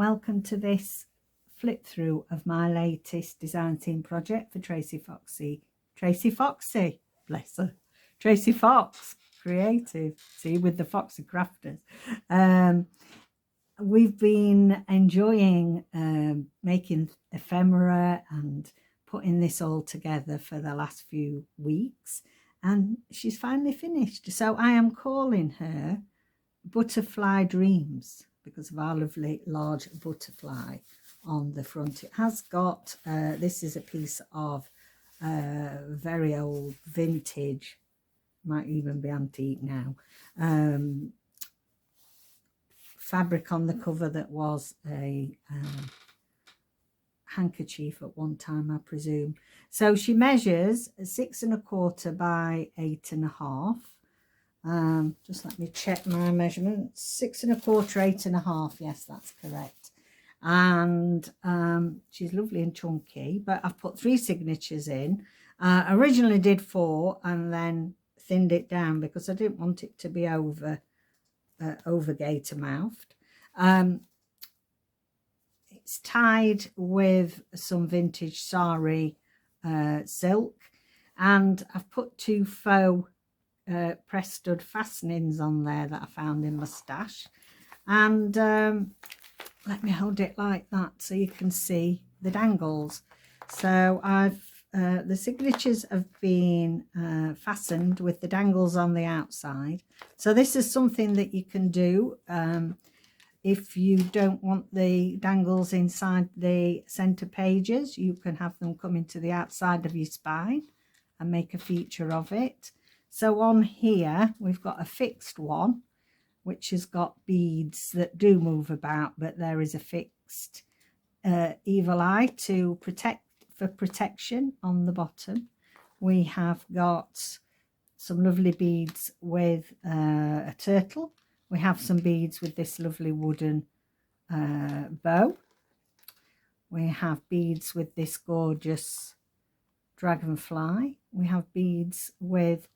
welcome to this flip through of my latest design theme project for Tracie Foxy, bless her, Tracie Fox Creative, see, with the Foxy Crafters. We've been enjoying making ephemera and putting this all together for the last few weeks, and she's finally finished. So I am calling her Butterfly Dreams because of our lovely large butterfly on the front. It has got, this is a piece of very old vintage, might even be antique now, fabric on the cover that was a handkerchief at one time, I presume. So she measures 6 1/4 by 8 1/2. Just let me check my measurements. 6 1/4, 8 1/2. Yes, that's correct. And she's lovely and chunky, but I've put 3 signatures in. Originally did 4 and then thinned it down because I didn't want it to be over gator mouthed. It's tied with some vintage sari silk, and I've put 2 faux press stud fastenings on there that I found in my stash. And let me hold it like that so you can see the dangles. So I've the signatures have been fastened with the dangles on the outside. So this is something that you can do if you don't want the dangles inside the center pages. You can have them come into the outside of your spine and make a feature of it. So on here we've got a fixed one which has got beads that do move about, but there is a fixed evil eye for protection on the bottom. We have got some lovely beads with a turtle. We have some beads with this lovely wooden bow. We have beads with this gorgeous dragonfly. We have beads with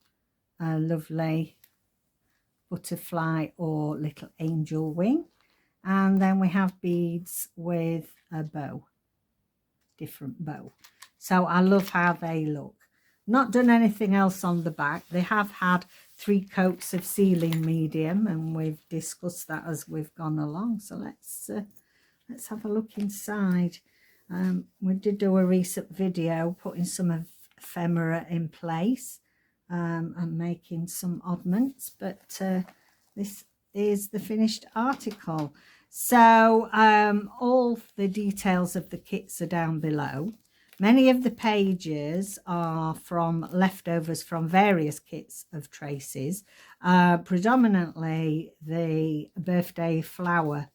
a lovely butterfly or little angel wing. And then we have beads with a bow, different bow. So I love how they look. Not done anything else on the back. They have had 3 coats of sealing medium, and we've discussed that as we've gone along. So let's have a look inside. We did do a recent video putting some ephemera in place and making some oddments, but this is the finished article. So all the details of the kits are down below. Many of the pages are from leftovers from various kits of Tracie's, predominantly the birthday flower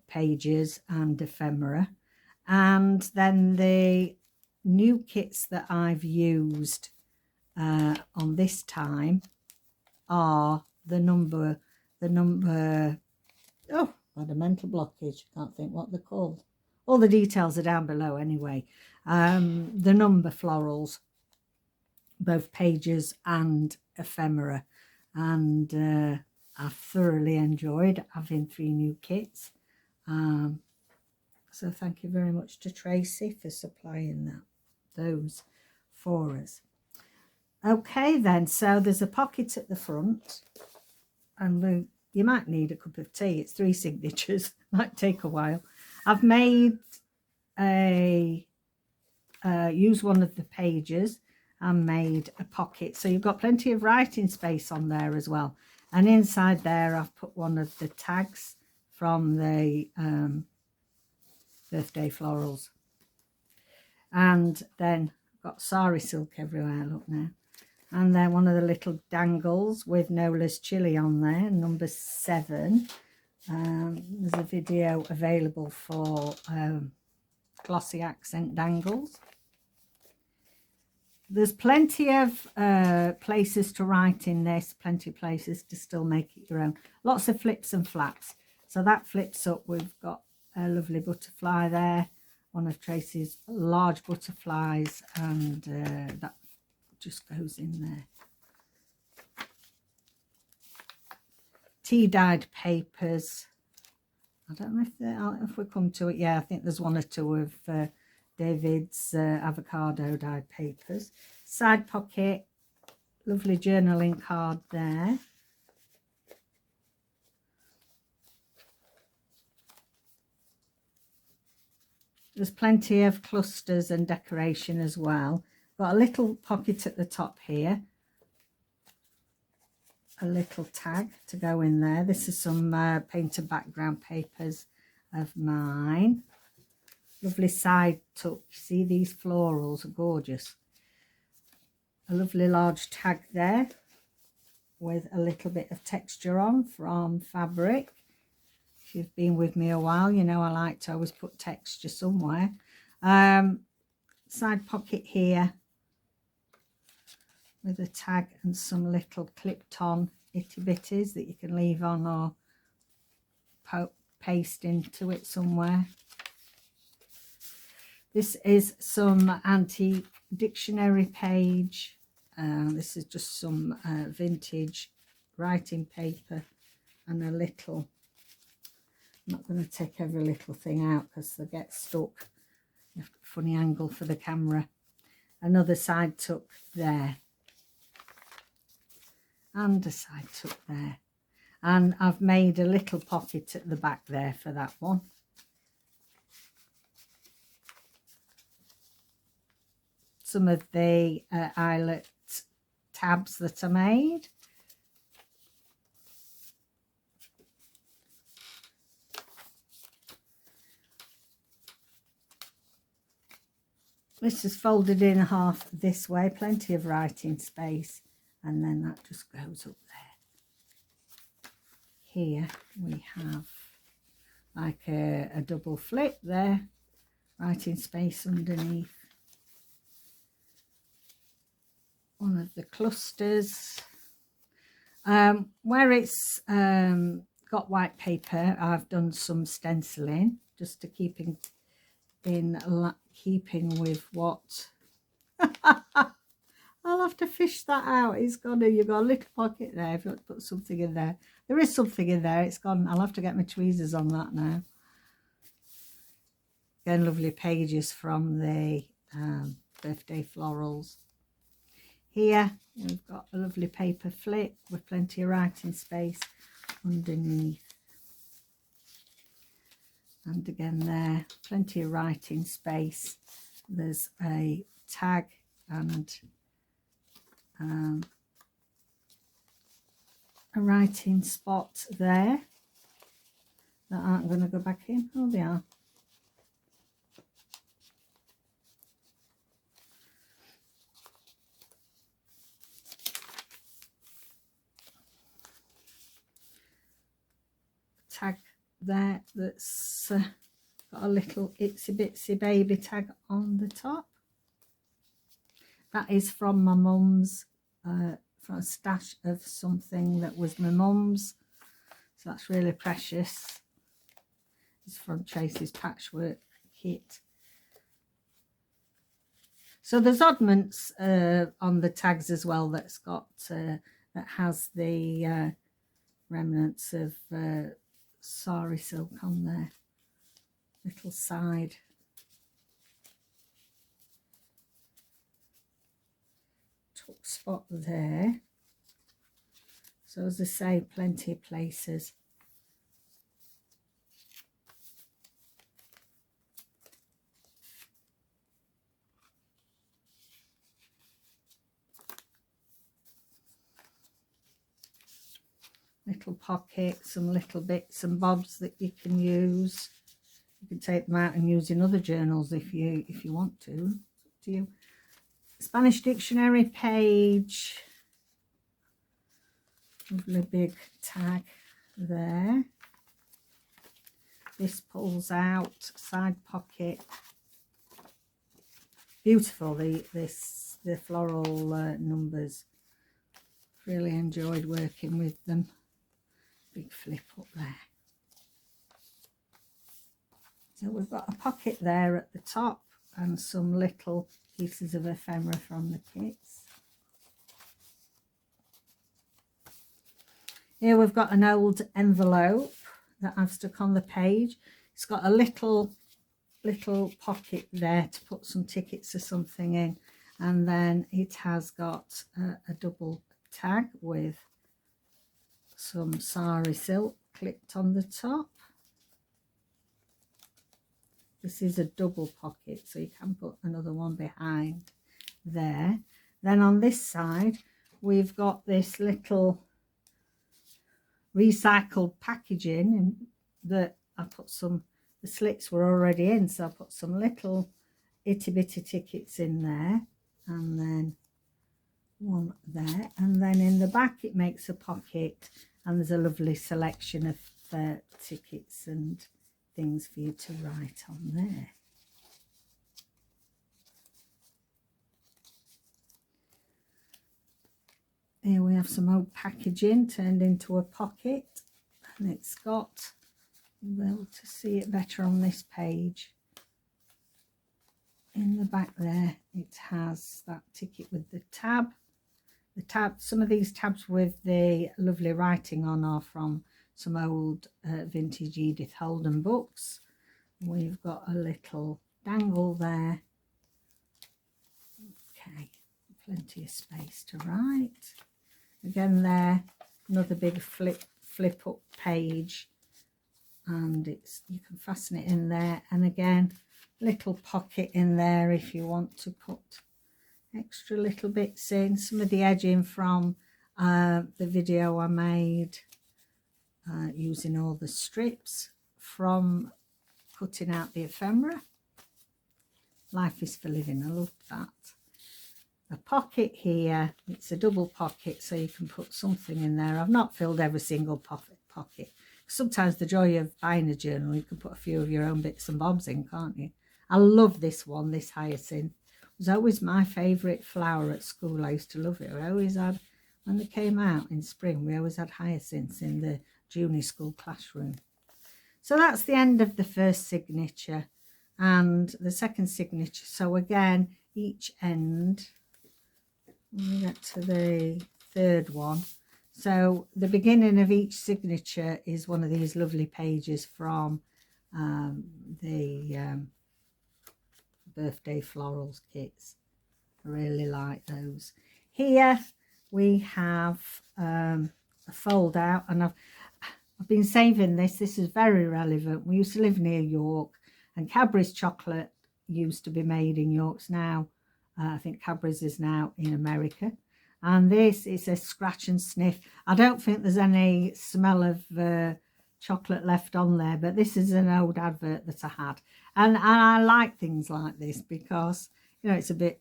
pages and ephemera. And then the new kits that I've used on this time are the number, oh, I had a mental blockage, can't think what they're called. All the details are down below anyway. The number florals, both pages and ephemera. And I've thoroughly enjoyed having 3 new kits. So thank you very much to Tracie for supplying those for us. Okay then, so there's a pocket at the front, and you might need a cup of tea. It's 3 signatures, might take a while. I've made used one of the pages and made a pocket, so you've got plenty of writing space on there as well. And inside there I've put one of the tags from the birthday florals. And then I've got sari silk everywhere, look now. And then one of the little dangles with Nola's chili on there, number 7. There's a video available for glossy accent dangles. There's plenty of places to write in this, plenty of places to still make it your own. Lots of flips and flaps. So that flips up. We've got a lovely butterfly there, one of Tracie's large butterflies, and that just goes in there. Tea dyed papers I don't know if we come to it. Yeah, I think there's one or two of David's avocado dyed papers. Side pocket, lovely journaling card there. There's plenty of clusters and decoration as well. Got a little pocket at the top here. A little tag to go in there. This is some painted background papers of mine. Lovely side tuck. See, these florals are gorgeous. A lovely large tag there with a little bit of texture on from fabric. If you've been with me a while, you know I like to always put texture somewhere. Side pocket here with a tag and some little clipped on itty bitties that you can leave on or paste into it somewhere. This is some antique dictionary page. This is just some vintage writing paper and a little, I'm not going to take every little thing out because they get stuck. You have a funny angle for the camera. Another side tuck there. And a side tuck there. And I've made a little pocket at the back there for that one. Some of the eyelet tabs that I made. This is folded in half this way, plenty of writing space, and then that just goes up there. Here we have like a double flip there, writing space underneath. One of the clusters. Where it's got white paper, I've done some stenciling just to keep in keeping with what I'll have to fish that out. It's gone. You've got a little pocket there if you want to put something in there. There is something in there. It's gone. I'll have to get my tweezers on that now. Again, lovely pages from the birthday florals. Here we've got a lovely paper flip with plenty of writing space underneath. And again there, plenty of writing space. There's a tag and a writing spot there that aren't going to go back in. Oh, they are. Tag there that's got a little itsy bitsy baby tag on the top. That is from my mum's, from a stash of something that was my mum's, so that's really precious. It's from Tracie's patchwork kit. So there's oddments on the tags as well that's got that has the remnants of sari silk on there, little side tuck spot there. So as I say, plenty of places. Little pocket, some little bits and bobs that you can use. You can take them out and use in other journals if you want to. It's up to you. Spanish dictionary page. Lovely big tag there. This pulls out, side pocket. Beautiful, the floral numbers. Really enjoyed working with them. Big flip up there. So we've got a pocket there at the top and some little pieces of ephemera from the kits. Here we've got an old envelope that I've stuck on the page. It's got a little pocket there to put some tickets or something in, and then it has got a double tag with some sari silk clipped on the top. This is a double pocket, so you can put another one behind there. Then on this side we've got this little recycled packaging, and that I put some, the slits were already in, so I put some little itty bitty tickets in there, and then one there, and then in the back it makes a pocket, and there's a lovely selection of tickets and things for you to write on there. Here we have some old packaging turned into a pocket, and it's got, you'll be able to see it better on this page. In the back there it has that ticket with the tab. The tab, some of these tabs with the lovely writing on are from some old vintage Edith Holden books. We've got a little dangle there. Okay, plenty of space to write. Again there, another big flip up page, and it's, you can fasten it in there, and again little pocket in there if you want to put extra little bits in. Some of the edging from the video I made using all the strips from cutting out the ephemera. Life is for living, I love that. A pocket here, it's a double pocket, so you can put something in there. I've not filled every single pocket. Sometimes the joy of buying a journal, you can put a few of your own bits and bobs in, can't you? I love this one, this hyacinth. It was always my favourite flower at school. I used to love it. I always had, when they came out in spring, we always had hyacinths in the junior school classroom. So that's the end of the first signature and the second signature. So again, each end, when we get to the third one, so the beginning of each signature is one of these lovely pages from the birthday florals kits. I really like those. Here we have a fold out, and I've been saving this. This is very relevant. We used to live near York, and Cadbury's chocolate used to be made in York's now. I think Cadbury's is now in America. And this is a scratch and sniff. I don't think there's any smell of chocolate left on there, but this is an old advert that I had. And I like things like this because, you know, it's a bit,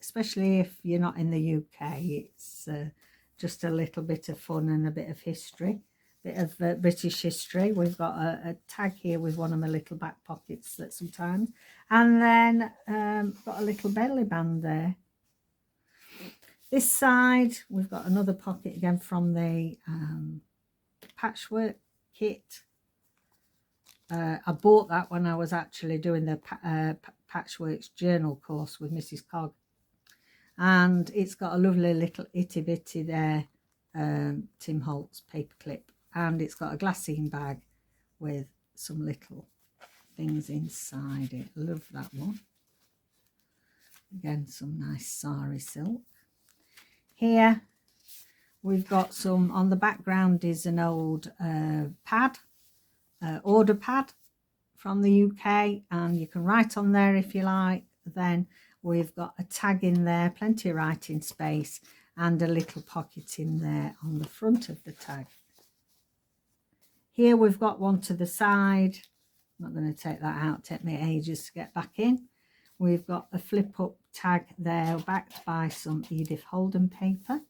especially if you're not in the UK, it's just a little bit of fun and a bit of history, bit of British history. We've got a tag here with one of my little back pockets that sometimes, and then got a little belly band there. This side we've got another pocket again from the patchwork kit. I bought that when I was actually doing the Patchworks journal course with Mrs. Cogg, and it's got a lovely little itty bitty there Tim Holtz paperclip, and it's got a glassine bag with some little things inside it. Love that one. Again, some nice sari silk. Here we've got some, on the background is an old pad, order pad from the UK, and you can write on there if you like. Then we've got a tag in there, plenty of writing space, and a little pocket in there on the front of the tag. Here we've got one to the side. I'm not going to take that out, take me ages to get back in. We've got a flip up tag there backed by some Edith Holden paper.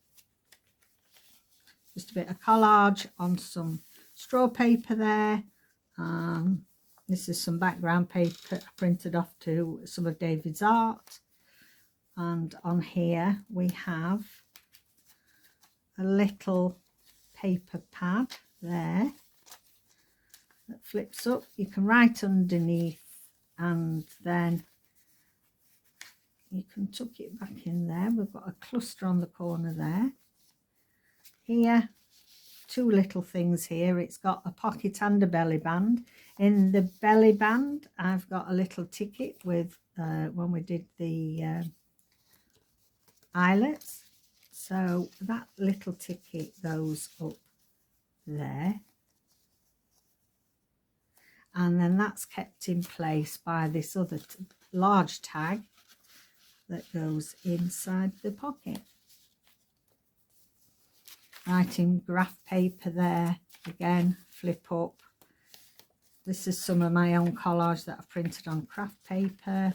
Just a bit of collage on some straw paper there. This is some background paper I printed off to some of David's art. And on here we have a little paper pad there that flips up. You can write underneath, and then you can tuck it back in there. We've got a cluster on the corner there. Here two little things here. It's got a pocket and a belly band. In the belly band, I've got a little ticket with when we did the eyelets. So that little ticket goes up there. And then that's kept in place by this other large tag that goes inside the pocket. Writing graph paper there, again, flip up. This is some of my own collage that I've printed on craft paper.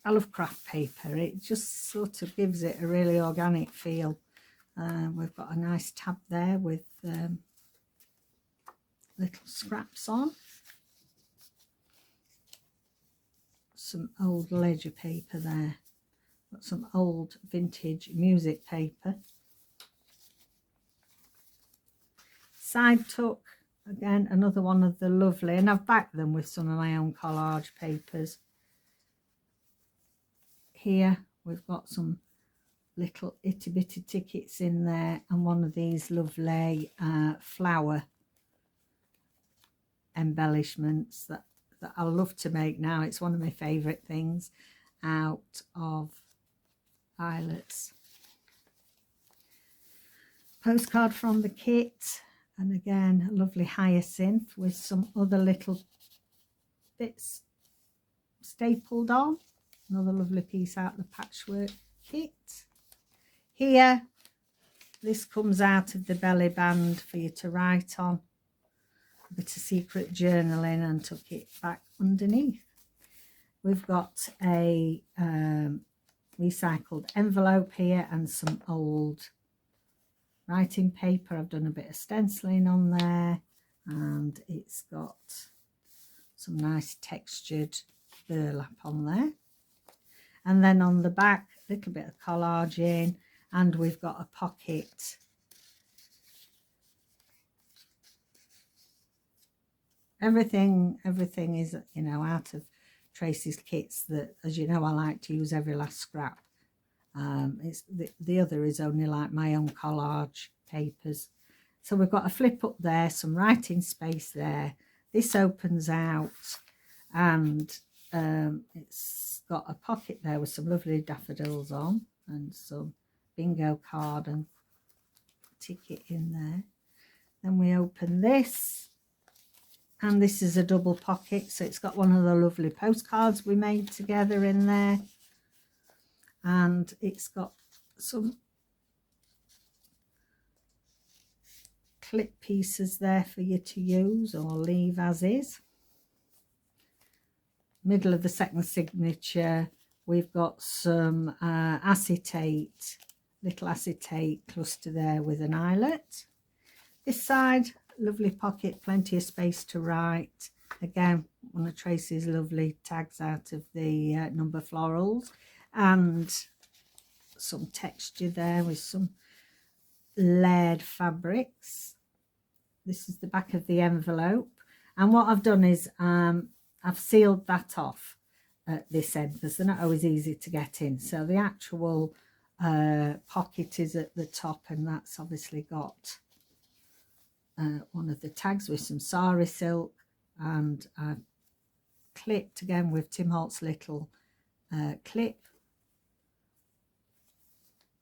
I love craft paper, it just sort of gives it a really organic feel. We've got a nice tab there with little scraps on. Some old ledger paper there. Got some old vintage music paper. Side tuck, again, another one of the lovely, and I've backed them with some of my own collage papers. Here we've got some little itty bitty tickets in there, and one of these lovely flower embellishments that I love to make now. It's one of my favourite things out of eyelets. Postcard from the kit, and again a lovely hyacinth with some other little bits stapled on. Another lovely piece out of the patchwork kit. Here, this comes out of the belly band for you to write on. A bit of secret journaling, and tuck it back underneath. We've got a recycled envelope here and some old writing paper. I've done a bit of stenciling on there, and it's got some nice textured burlap on there. And then on the back, a little bit of collaging, and we've got a pocket. Everything is, you know, out of Tracie's kits that, as you know, I like to use every last scrap. It's the other is only like my own collage papers. So we've got a flip up there, some writing space there. This opens out, and it's got a pocket there with some lovely daffodils on and some bingo card and ticket in there. Then we open this, and this is a double pocket, so it's got one of the lovely postcards we made together in there, and it's got some clip pieces there for you to use or leave as is. Middle of the second signature, we've got some acetate, little acetate cluster there with an eyelet. This side, lovely pocket, plenty of space to write. Again, one of Tracie's lovely tags out of the number Florals, and some texture there with some layered fabrics. This is the back of the envelope, and what I've done is I've sealed that off at this end because they're not always easy to get in. So the actual pocket is at the top, and that's obviously got one of the tags with some sari silk, and I've clipped again with Tim Holt's little clip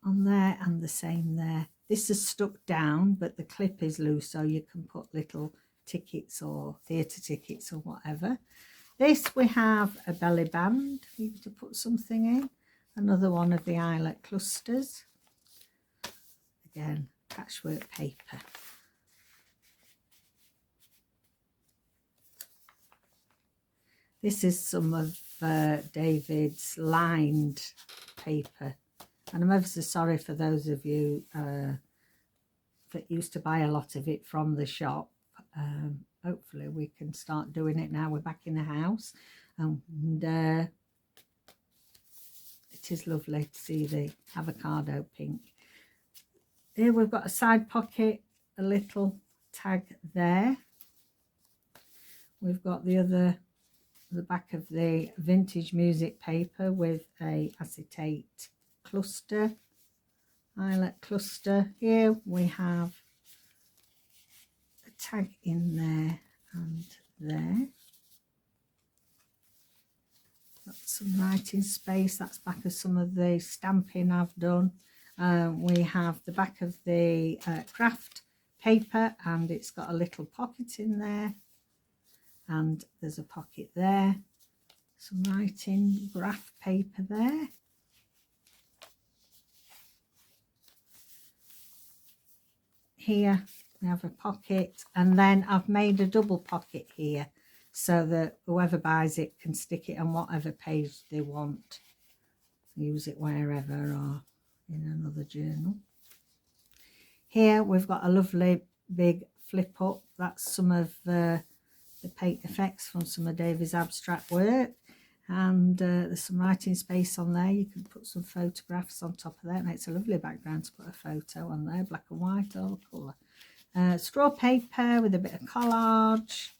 on there, and the same there. This is stuck down, but the clip is loose, so you can put little tickets or theatre tickets or whatever. This, we have a belly band for you to put something in. Another one of the eyelet clusters. Again, patchwork paper. This is some of David's lined paper. And I'm ever so sorry for those of you that used to buy a lot of it from the shop. Hopefully we can start doing it now we're back in the house, and it is lovely to see the avocado pink. Here we've got a side pocket, a little tag there. We've got the back of the vintage music paper with a acetate cluster eyelet cluster. Here we have a tag in there and there. Got some writing space. That's back of some of the stamping I've done. We have the back of the craft paper, and it's got a little pocket in there, and there's a pocket there. Some writing graph paper there. Here we have a pocket, and then I've made a double pocket here so that whoever buys it can stick it on whatever page they want. Use it wherever or in another journal. Here we've got a lovely big flip up. That's some of the paint effects from some of Davy's abstract work. And there's some writing space on there. You can put some photographs on top of that. It makes a lovely background to put a photo on there, black and white or colour. Straw paper with a bit of collage,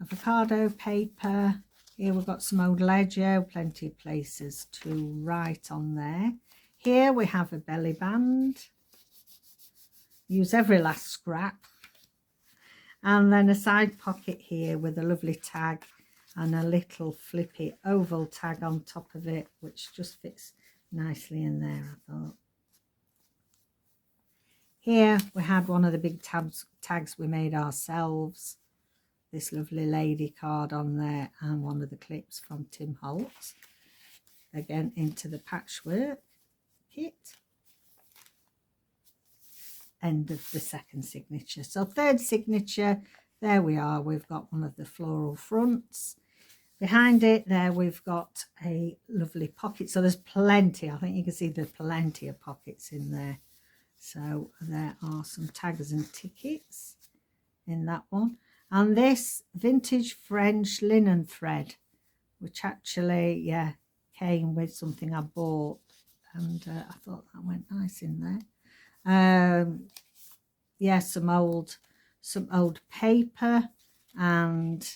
avocado paper. Here we've got some old ledger, plenty of places to write on there. Here we have a belly band. Use every last scrap. And then a side pocket here with a lovely tag and a little flippy oval tag on top of it, which just fits nicely in there, I thought. Here we had one of the big tags we made ourselves. This lovely lady card on there, and one of the clips from Tim Holtz. Again, into the patchwork kit. End of the second signature. So third signature, there we are. We've got one of the floral fronts. Behind it there we've got a lovely pocket. So there's plenty. I think you can see there's plenty of pockets in there. So there are some tags and tickets in that one. And this vintage French linen thread, which actually, yeah, came with something I bought. And I thought that went nice in there. Yeah, some old paper, and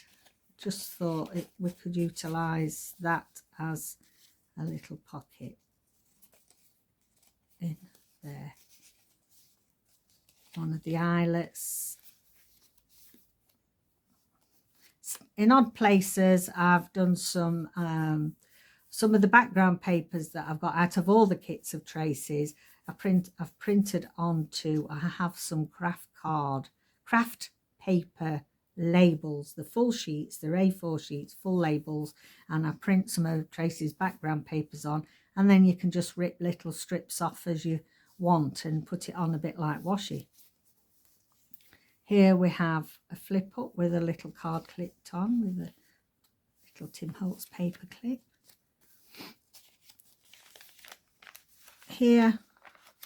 just thought we could utilize that as a little pocket in there. One of the eyelets. In odd places I've done some of the background papers that I've got out of all the kits of Tracie's. I've printed onto, I have some craft paper labels, the full sheets, they're A4 sheets, full labels, and I print some of Tracie's background papers on, and then you can just rip little strips off as you want and put it on a bit like washi. Here we have a flip up with a little card clipped on with a little Tim Holtz paper clip. Here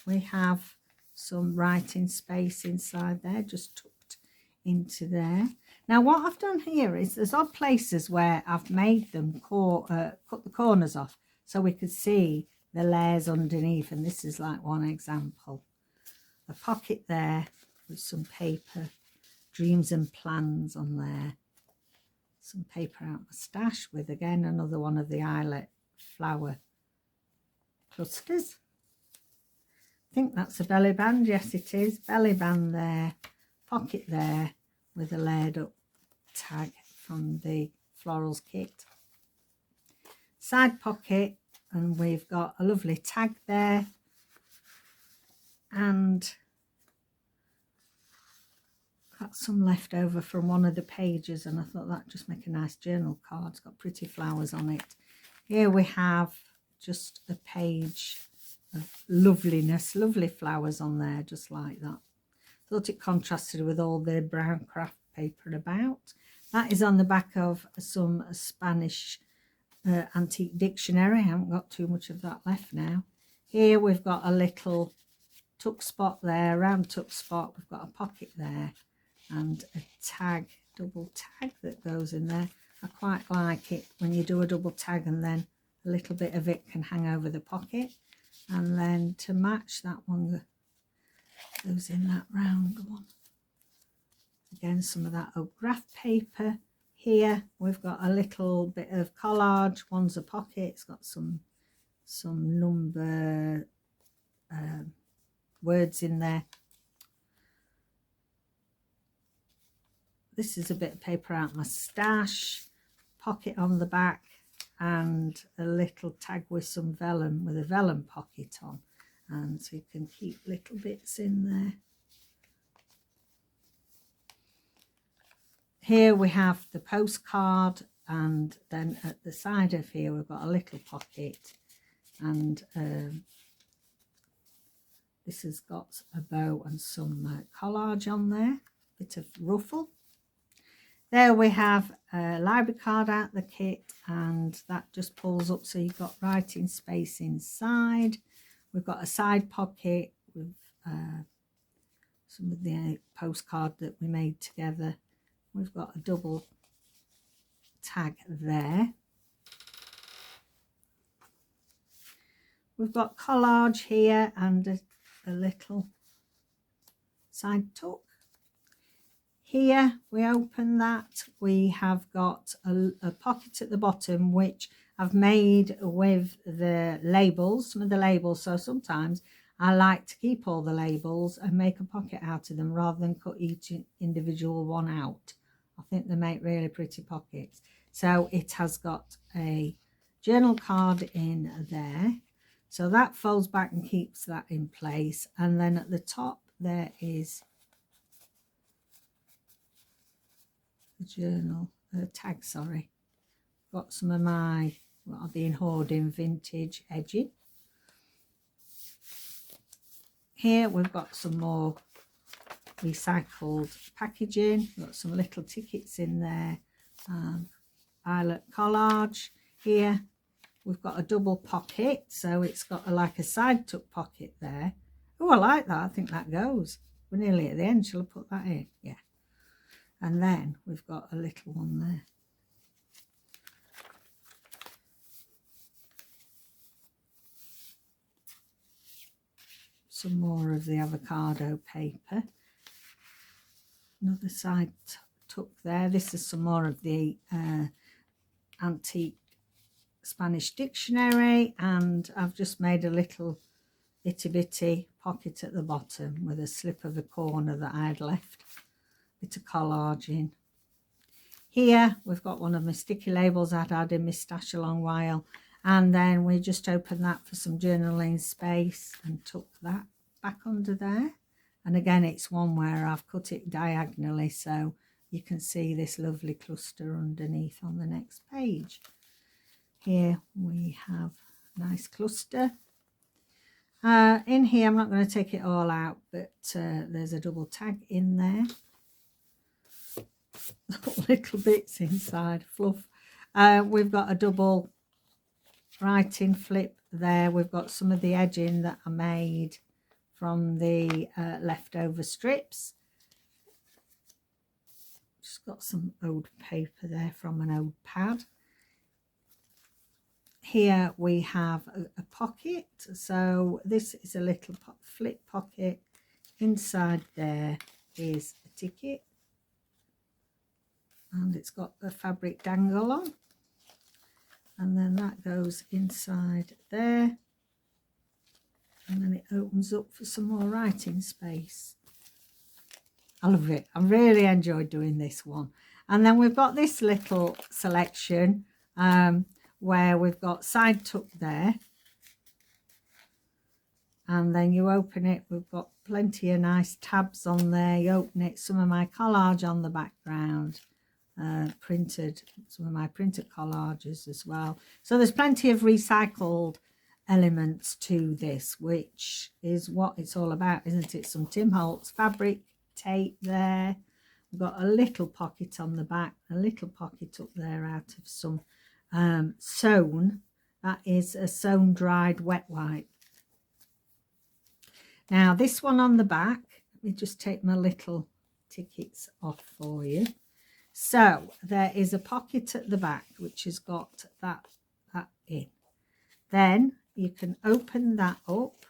we have some writing space inside there, just tucked into there. Now what I've done here is there's odd places where I've made them cut the corners off so we could see the layers underneath, and this is like one example. A pocket there with some paper, dreams and plans on there. Some paper out my stash with, again, another one of the eyelet flower clusters. I think that's a belly band. Yes, it is. Belly band there, pocket there with a layered up tag from the Florals kit. Side pocket, and we've got a lovely tag there, and got some left over from one of the pages, and I thought that'd just make a nice journal card. It's got pretty flowers on it. Here we have just a page of loveliness, lovely flowers on there, just like that. Thought it contrasted with all the brown craft paper about. That is on the back of some Spanish antique dictionary. I haven't got too much of that left now. Here we've got a little tuck spot there, round tuck spot. We've got a pocket there and a tag, double tag that goes in there. I quite like it when you do a double tag and then a little bit of it can hang over the pocket. And then to match that one goes in that round one. Again, some of that oak graph paper. Here we've got a little bit of collage. One's a pocket. It's got some number words in there. This is a bit of paper out my stash, pocket on the back, and a little tag with some vellum, with a vellum pocket on, and so you can keep little bits in there. Here we have the postcard, and then at the side of here we've got a little pocket, and this has got a bow and some collage on there, bit of ruffle. There we have a library card out the kit, and that just pulls up so you've got writing space inside. We've got a side pocket with some of the postcard that we made together. We've got a double tag there. We've got collage here and a little side tuck. Here we open that, we have got a pocket at the bottom which I've made with the labels, some of the labels. So sometimes I like to keep all the labels and make a pocket out of them rather than cut each individual one out. I think they make really pretty pockets. So it has got a journal card in there. So that folds back and keeps that in place. And then at the top there is the journal tag, sorry. Got some of my, what I've been hoarding, vintage edging. Here we've got some more recycled packaging. We've got some little tickets in there. Violet collage. Here we've got a double pocket, so it's got like a side tuck pocket there. Oh, I like that. I think that goes. We're nearly at the end. Shall I put that in? Yeah. And then we've got a little one there. Some more of the avocado paper. Another side tuck there. This is some more of the antique Spanish dictionary, and I've just made a little itty bitty pocket at the bottom with a slip of a corner that I had left. Bit of collage in. Here we've got one of my sticky labels I'd had in my stash a long while, and then we just opened that for some journaling space and tuck that back under there. And again, it's one where I've cut it diagonally so you can see this lovely cluster underneath on the next page. Here we have a nice cluster. In here, I'm not going to take it all out, but there's a double tag in there. Little bits inside, fluff. We've got a double writing flip there. We've got some of the edging that I made from the leftover strips. Just got some old paper there from an old pad. Here we have a pocket. So this is a little flip pocket. Inside there is a ticket. And it's got a fabric dangle on, and then that goes inside there, and then it opens up for some more writing space. I love it. I really enjoyed doing this one. And then we've got this little selection where we've got side tuck there, and then you open it, we've got plenty of nice tabs on there. You open it, some of my collage on the background. Printed, some of my printed collages as well. So there's plenty of recycled elements to this, which is what it's all about, isn't it? Some Tim Holtz fabric tape there. We've got a little pocket on the back, a little pocket up there out of some sewn. That is a sewn dried wet wipe. Now this one on the back, let me just take my little tickets off for you. So there is a pocket at the back which has got that in. Then you can open that up,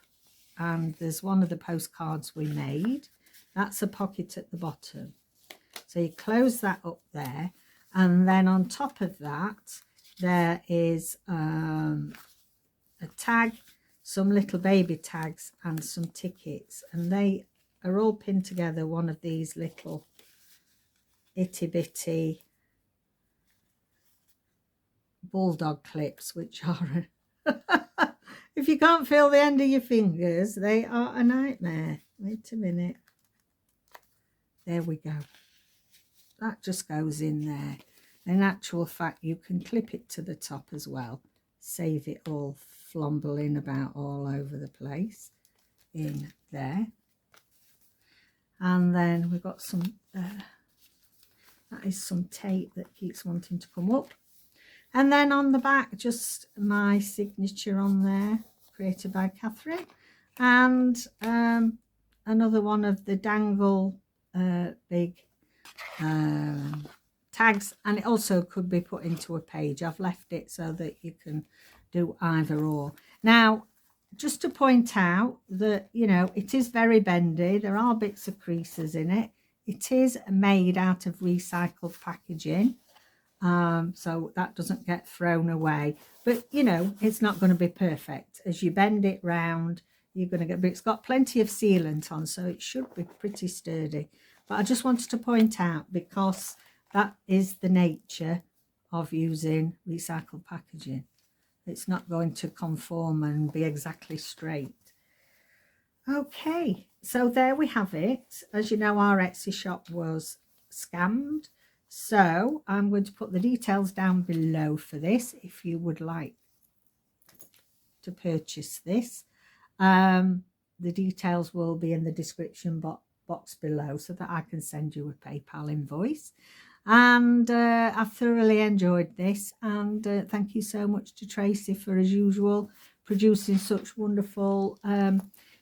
and there's one of the postcards we made. That's a pocket at the bottom. So you close that up there, and then on top of that there is a tag some little baby tags and some tickets, and they are all pinned together one of these little itty bitty bulldog clips, which are if you can't feel the end of your fingers, they are a nightmare. Wait a minute. There we go. That just goes in there. In actual fact, you can clip it to the top as well. Save it all flombling about all over the place in there. And then we've got some, that is some tape that keeps wanting to come up. And then on the back, just my signature on there, created by Catherine. And another one of the dangle big tags, and it also could be put into a page. I've left it so that you can do either or. Now, just to point out that, you know, it is very bendy. There are bits of creases in it. It is made out of recycled packaging, so that doesn't get thrown away. But, you know, it's not going to be perfect. As you bend it round, you're going to get, but it's got plenty of sealant on, so it should be pretty sturdy. But I just wanted to point out, because that is the nature of using recycled packaging. It's not going to conform and be exactly straight. Okay, so there we have it. As you know, our Etsy shop was scammed. So I'm going to put the details down below for this if you would like to purchase this. The details will be in the description box below so that I can send you a PayPal invoice. And I've thoroughly enjoyed this, and thank you so much to Tracie for, as usual, producing such wonderful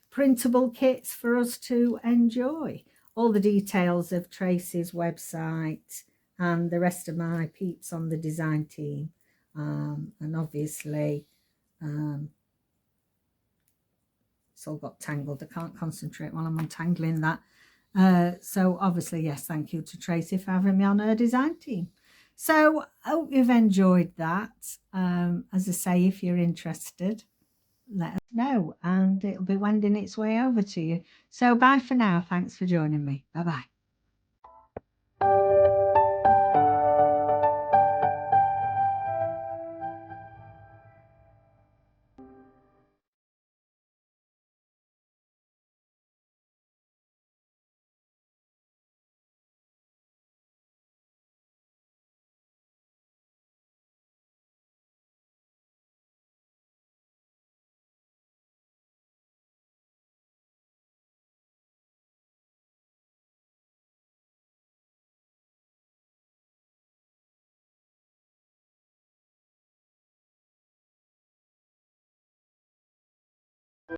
printable kits for us to enjoy. All the details of Tracie's website and the rest of my peeps on the design team, and obviously it's all got tangled. I can't concentrate while I'm untangling that. So obviously, yes, thank you to Tracie for having me on her design team. So I hope you've enjoyed that. As I say, if you're interested, let us know, and it'll be wending its way over to you. So bye for now. Thanks for joining me. Bye bye.